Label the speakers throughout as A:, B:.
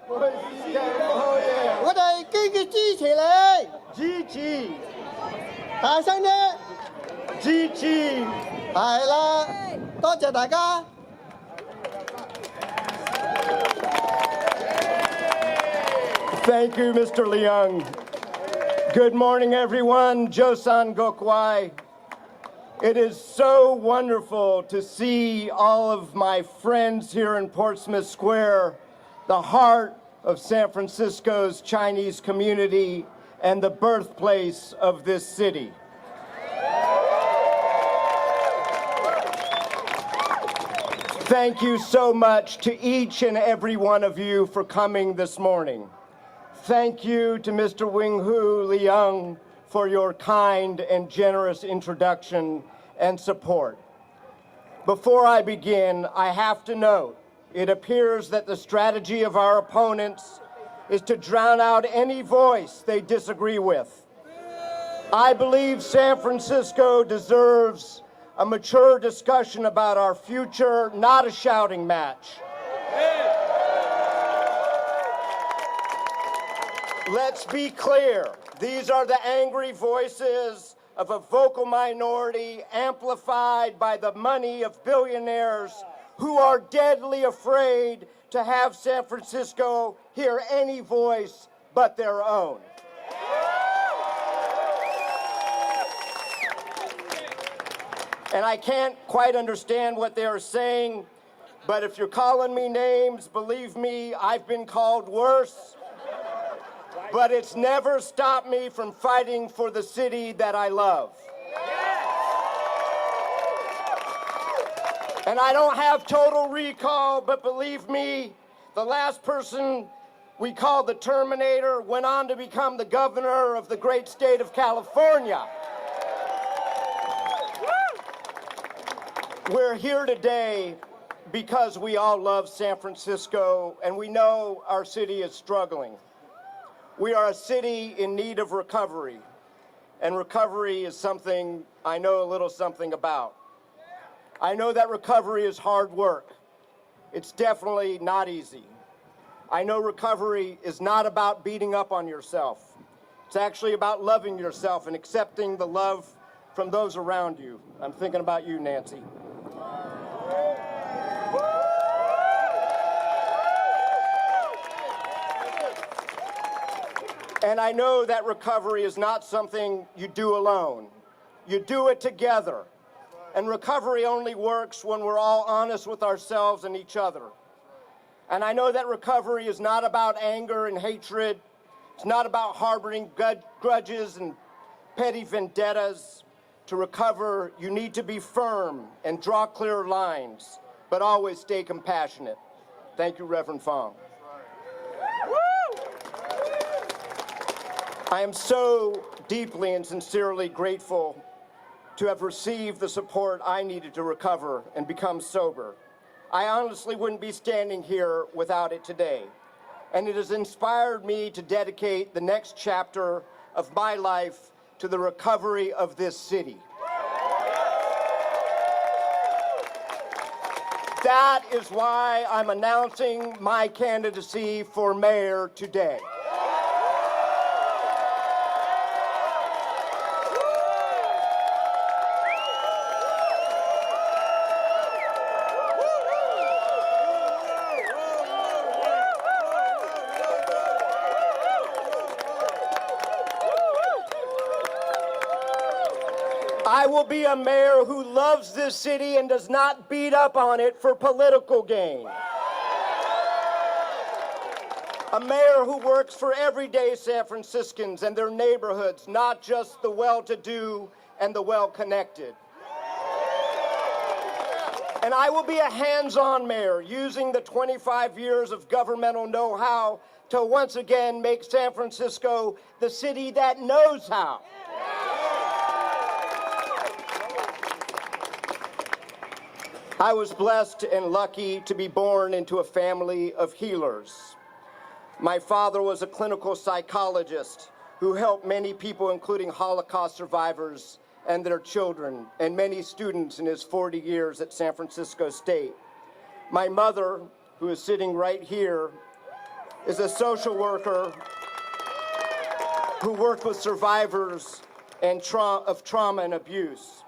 A: 我哋堅決支持你，
B: 支持，
A: 大聲啲，
B: 支持。
A: 係啦，多謝大家。
B: Thank you, Mr. Leung. Good morning, everyone. Joseon Gokwai. It is so wonderful to see all of my friends here in Portsmouth Square, the heart of San Francisco's Chinese community and the birthplace of this city. Thank you so much to each and every one of you for coming this morning. Thank you to Mr. Wing-Hu Leung for your kind and generous introduction and support. Before I begin, I have to note, it appears that the strategy of our opponents is to drown out any voice they disagree with. I believe San Francisco deserves a mature discussion about our future, not a shouting match. Let's be clear. These are the angry voices of a vocal minority amplified by the money of billionaires who are deadly afraid to have San Francisco hear any voice but their own. And I can't quite understand what they are saying, but if you're calling me names, believe me, I've been called worse. But it's never stopped me from fighting for the city that I love. And I don't have total recall, but believe me, the last person we called the Terminator went on to become the governor of the great state of California. We're here today because we all love San Francisco and we know our city is struggling. We are a city in need of recovery, and recovery is something I know a little something about. I know that recovery is hard work. It's definitely not easy. I know recovery is not about beating up on yourself. It's actually about loving yourself and accepting the love from those around you. I'm thinking about you, Nancy. And I know that recovery is not something you do alone. You do it together. And recovery only works when we're all honest with ourselves and each other. And I know that recovery is not about anger and hatred. It's not about harboring grudges and petty vendettas. To recover, you need to be firm and draw clear lines, but always stay compassionate. Thank you, Reverend Fong. I am so deeply and sincerely grateful to have received the support I needed to recover and become sober. I honestly wouldn't be standing here without it today. And it has inspired me to dedicate the next chapter of my life to the recovery of this city. That is why I'm announcing my candidacy for mayor today. I will be a mayor who loves this city and does not beat up on it for political gain. A mayor who works for everyday San Franciscans and their neighborhoods, not just the well-to-do and the well-connected. And I will be a hands-on mayor, using the 25 years of governmental know-how to once again make San Francisco the city that knows how. I was blessed and lucky to be born into a family of healers. My father was a clinical psychologist who helped many people, including Holocaust survivors and their children, and many students in his 40 years at San Francisco State. My mother, who is sitting right here, is a social worker who worked with survivors of trauma and abuse.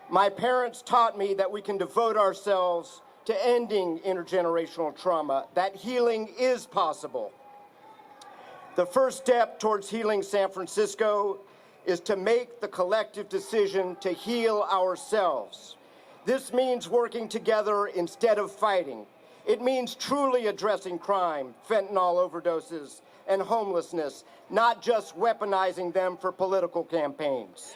B: My parents taught me that we can devote ourselves to ending intergenerational trauma, that healing is possible. The first step towards healing San Francisco is to make the collective decision to heal ourselves. This means working together instead of fighting. It means truly addressing crime, fentanyl overdoses, and homelessness, not just weaponizing them for political campaigns.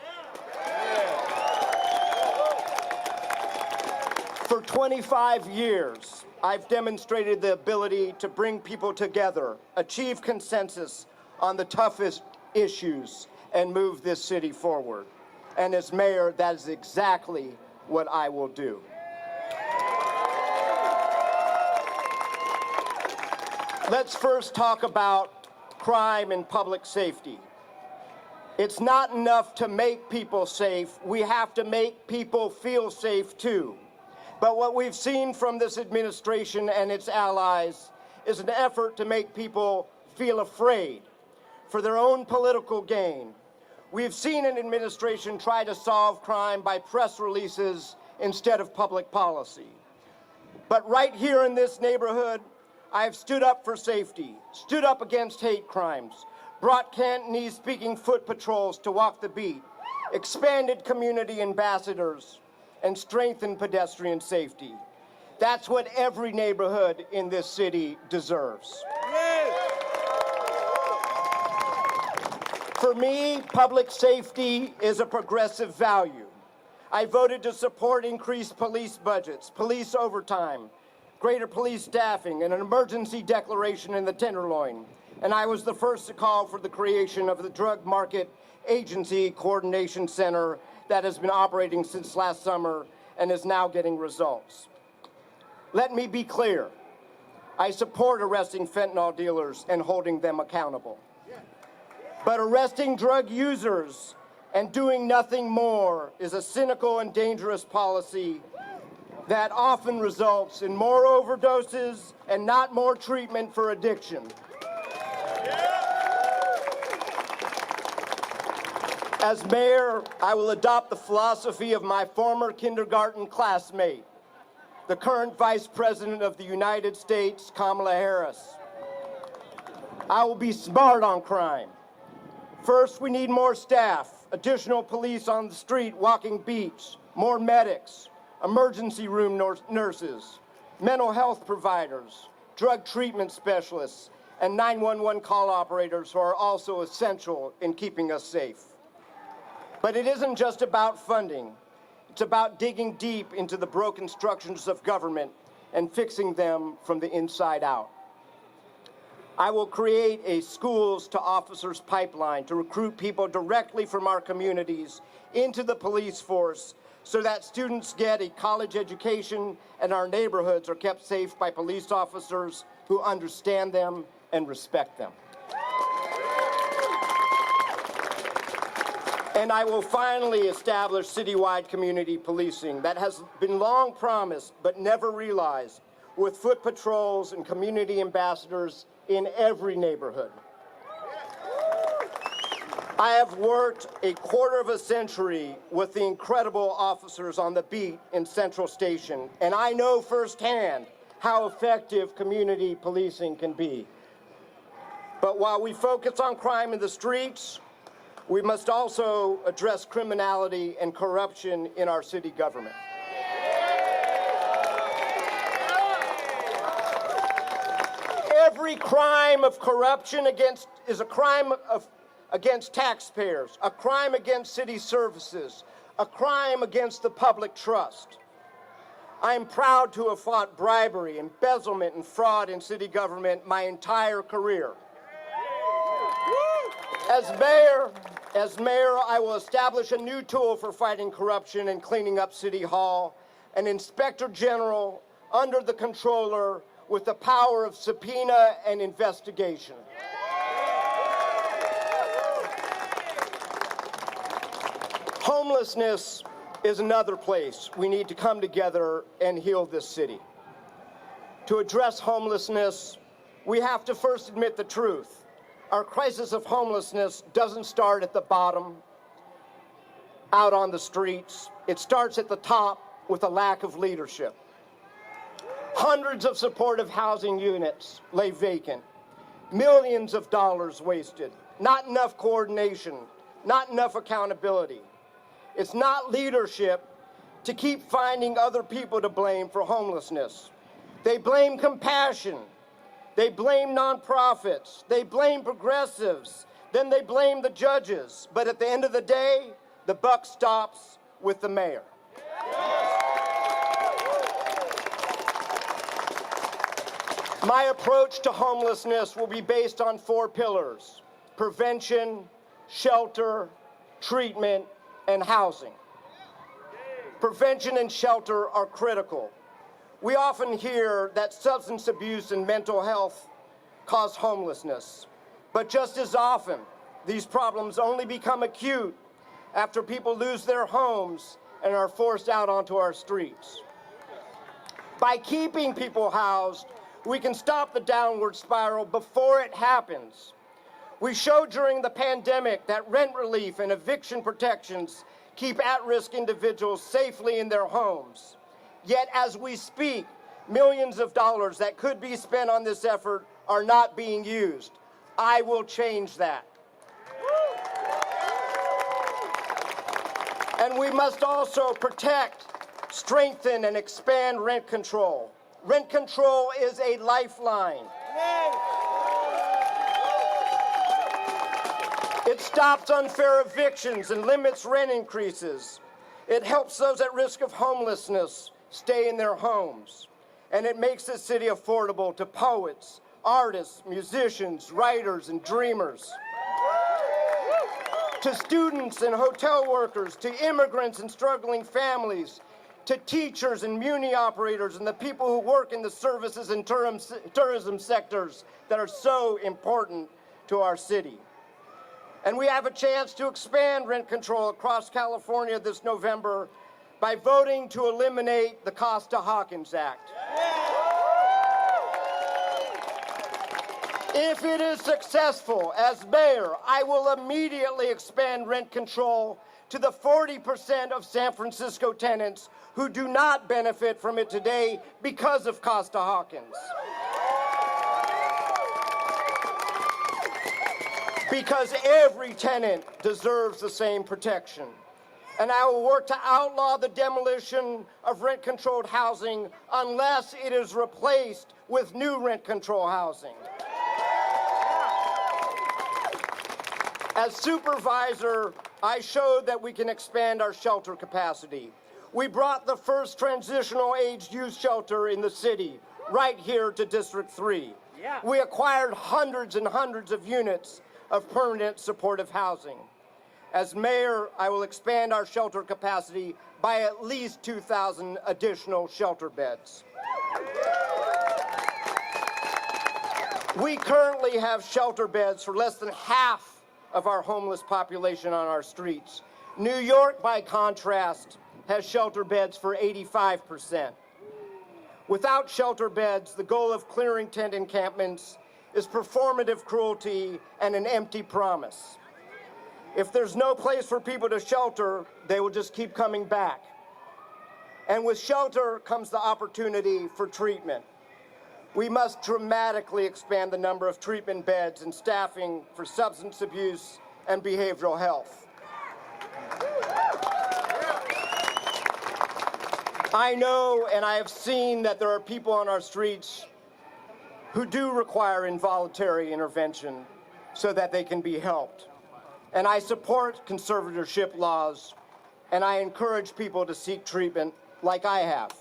B: For 25 years, I've demonstrated the ability to bring people together, achieve consensus on the toughest issues, and move this city forward. And as mayor, that is exactly what I will do. Let's first talk about crime and public safety. It's not enough to make people safe. We have to make people feel safe too. But what we've seen from this administration and its allies is an effort to make people feel afraid for their own political gain. We've seen an administration try to solve crime by press releases instead of public policy. But right here in this neighborhood, I have stood up for safety, stood up against hate crimes, brought Cantonese-speaking foot patrols to walk the beat, expanded community ambassadors, and strengthened pedestrian safety. That's what every neighborhood in this city deserves. For me, public safety is a progressive value. I voted to support increased police budgets, police overtime, greater police staffing, and an emergency declaration in the Tenderloin. And I was the first to call for the creation of the Drug Market Agency Coordination Center that has been operating since last summer and is now getting results. Let me be clear. I support arresting fentanyl dealers and holding them accountable. But arresting drug users and doing nothing more is a cynical and dangerous policy that often results in more overdoses and not more treatment for addiction. As mayor, I will adopt the philosophy of my former kindergarten classmate, the current Vice President of the United States, Kamala Harris. I will be smart on crime. First, we need more staff, additional police on the street walking beats, more medics, emergency room nurses, mental health providers, drug treatment specialists, and 911 call operators who are also essential in keeping us safe. But it isn't just about funding. It's about digging deep into the broken structures of government and fixing them from the inside out. I will create a schools to officers pipeline to recruit people directly from our communities into the police force so that students get a college education and our neighborhoods are kept safe by police officers who understand them and respect them. And I will finally establish citywide community policing that has been long promised but never realized, with foot patrols and community ambassadors in every neighborhood. I have worked a quarter of a century with the incredible officers on the beat in Central Station, and I know firsthand how effective community policing can be. But while we focus on crime in the streets, we must also address criminality and corruption in our city government. Every crime of corruption is a crime against taxpayers, a crime against city services, a crime against the public trust. I am proud to have fought bribery, embezzlement, and fraud in city government my entire career. As mayor, I will establish a new tool for fighting corruption and cleaning up City Hall, an inspector general under the controller with the power of subpoena and investigation. Homelessness is another place we need to come together and heal this city. To address homelessness, We have to first admit the truth. Our crisis of homelessness doesn't start at the bottom, out on the streets. It starts at the top with a lack of leadership. Hundreds of supportive housing units lay vacant. Millions of dollars wasted. Not enough coordination. Not enough accountability. It's not leadership to keep finding other people to blame for homelessness. They blame compassion. They blame nonprofits. They blame progressives. Then they blame the judges. But at the end of the day, the buck stops with the mayor. My approach to homelessness will be based on 4 pillars: prevention, shelter, treatment, and housing. Prevention and shelter are critical. We often hear that substance abuse and mental health cause homelessness, but just as often, these problems only become acute after people lose their homes and are forced out onto our streets. By keeping people housed, we can stop the downward spiral before it happens. We showed during the pandemic that rent relief and eviction protections keep at-risk individuals safely in their homes. Yet as we speak, millions of dollars that could be spent on this effort are not being used. I will change that. And we must also protect, strengthen, and expand rent control. Rent control is a lifeline. It stops unfair evictions and limits rent increases. It helps those at risk of homelessness stay in their homes. And it makes the city affordable to poets, artists, musicians, writers, and dreamers. To students and hotel workers, to immigrants and struggling families, to teachers and muni operators and the people who work in the services and tourism sectors that are so important to our city. And we have a chance to expand rent control across California this November by voting to eliminate the Costa-Hawkins Act. If it is successful, as mayor, I will immediately expand rent control to the 40% of San Francisco tenants who do not benefit from it today because of Costa-Hawkins. Because every tenant deserves the same protection. And I will work to outlaw the demolition of rent-controlled housing unless it is replaced with new rent-control housing. As supervisor, I showed that we can expand our shelter capacity. We brought the first transitional aged youth shelter in the city, right here to District 3. Yeah. We acquired hundreds and hundreds of units of permanent supportive housing. As mayor, I will expand our shelter capacity by at least 2,000 additional shelter beds. We currently have shelter beds for less than half of our homeless population on our streets. New York, by contrast, has shelter beds for 85%. Without shelter beds, the goal of clearing tent encampments is performative cruelty and an empty promise. If there's no place for people to shelter, they will just keep coming back. And with shelter comes the opportunity for treatment. We must dramatically expand the number of treatment beds and staffing for substance abuse and behavioral health. I know and I have seen that there are people on our streets who do require involuntary intervention so that they can be helped. And I support conservatorship laws, and I encourage people to seek treatment like I have.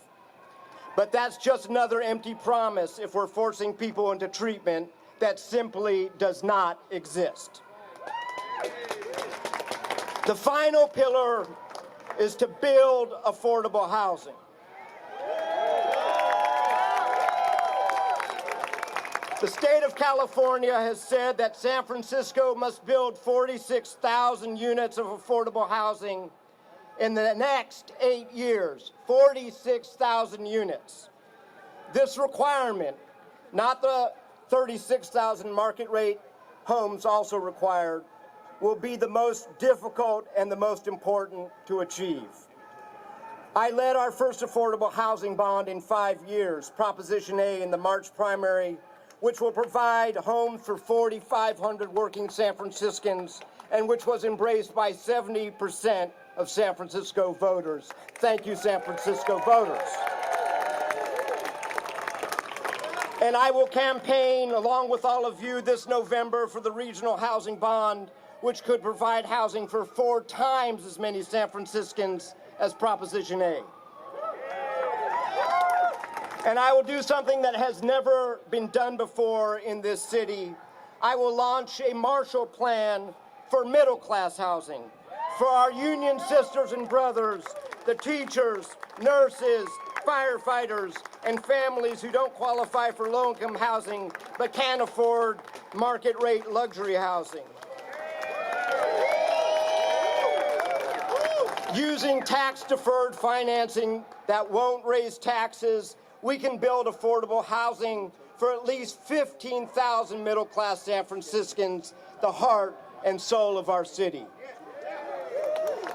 B: But that's just another empty promise if we're forcing people into treatment that simply does not exist. The final pillar is to build affordable housing. The state of California has said that San Francisco must build 46,000 units of affordable housing in the next 8 years, 46,000 units. This requirement, not the 36,000 market rate homes also required, will be the most difficult and the most important to achieve. I led our first affordable housing bond in 5 years, Proposition A, in the March primary, which will provide homes for 4,500 working San Franciscans and which was embraced by 70% of San Francisco voters. Thank you, San Francisco voters. And I will campaign along with all of you this November for the regional housing bond, which could provide housing for 4 times as many San Franciscans as Proposition A. And I will do something that has never been done before in this city. I will launch a Marshall Plan for middle-class housing, for our union sisters and brothers, the teachers, nurses, firefighters, and families who don't qualify for low-income housing but can't afford market-rate luxury housing. Using tax-deferred financing that won't raise taxes, we can build affordable housing for at least 15,000 middle-class San Franciscans, the heart and soul of our city.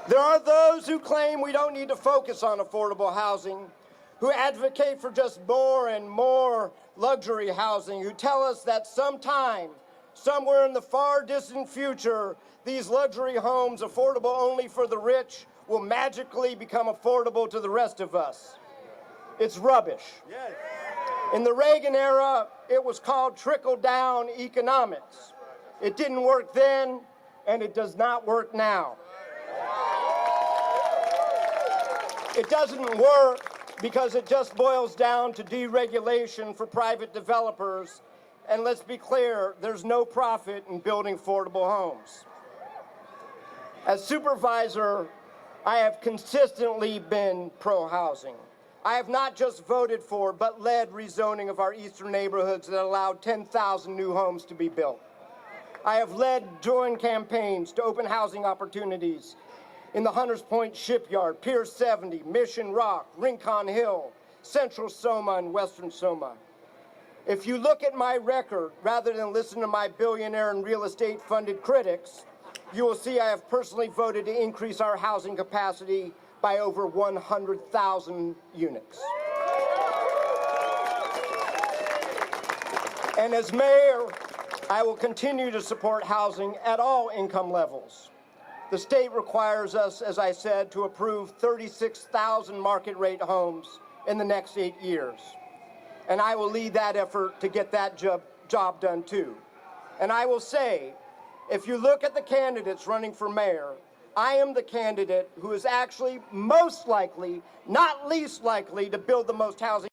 B: There are those who claim we don't need to focus on affordable housing, who advocate for just more and more luxury housing, who tell us that sometime, somewhere in the far distant future, these luxury homes, affordable only for the rich, will magically become affordable to the rest of us. It's rubbish. Yes. In the Reagan era, it was called trickle-down economics. It didn't work then, and it does not work now. It doesn't work because it just boils down to deregulation for private developers. And let's be clear, there's no profit in building affordable homes. As supervisor, I have consistently been pro-housing. I have not just voted for, but led rezoning of our eastern neighborhoods that allowed 10,000 new homes to be built. I have led joint campaigns to open housing opportunities in the Hunters Point Shipyard, Pier 70, Mission Rock, Rincon Hill, Central Soma, and Western Soma. If you look at my record, rather than listen to my billionaire and real estate funded critics, you will see I have personally voted to increase our housing capacity by over 100,000 units. And as mayor, I will continue to support housing at all income levels. The state requires us, as I said, to approve 36,000 market rate homes in the next 8 years. And I will lead that effort to get that job done too. And I will say, if you look at the candidates running for mayor, I am the candidate who is actually most likely, not least likely, to build the most housing